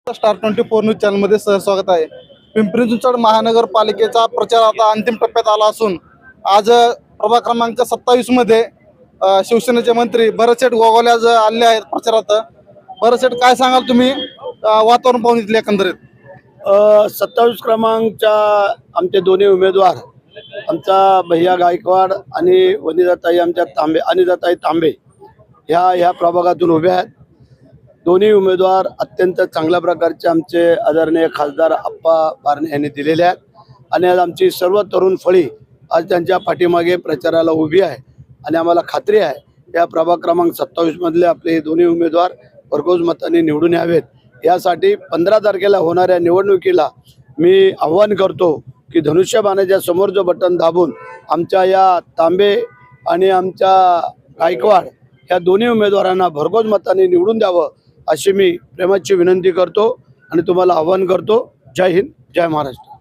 Star 24 news चॅनलमध्ये स्वागत आहे। पिंपरी चिंचवड महानगरपालिकेचा प्रचार आता अंतिम टप्प्यात आला असून आज प्रभाग क्रमांक 27 मध्ये शिवसेनेचे मंत्री भरतशेठ गोगावले आज आले आहेत प्रचारात। भरतशेठ, काय सांगाल तुम्ही वातावरण पाहून इथले एकंदरीत? 27 क्रमांकच्या आमचे दोन्ही उमेदवार आमचा भैया गायकवाड आणि वनिताताई आमच्या अनिताताई तांबे ह्या प्रभागातून उभे आहेत। दोन्ही उमेदवार अत्यंत चांगल्या प्रकारचे आमचे आदरणीय खासदार अप्पा बारणे यांनी दिलेले आहेत आणि आज आमची सर्व तरुण फळी आज त्यांच्या पाठीमागे प्रचाराला उभी आहे आणि आम्हाला खात्री आहे या प्रभाग क्रमांक 27 मधले आपले दोन्ही उमेदवार भरघोस मताने निवडून यावेत। यासाठी 15 तारखेला होणाऱ्या निवडणुकीला मी आव्हान करतो की धनुष्यबाणाच्या समोरचं बटन दाबून आमच्या या तांबे आणि आमच्या गायकवाड या दोन्ही उमेदवारांना भरघोस मताने निवडून द्यावं अशी मी प्रेमाची विनंती करतो आणि तुम्हाला आव्हान करतो। जय हिंद, जय महाराष्ट्र।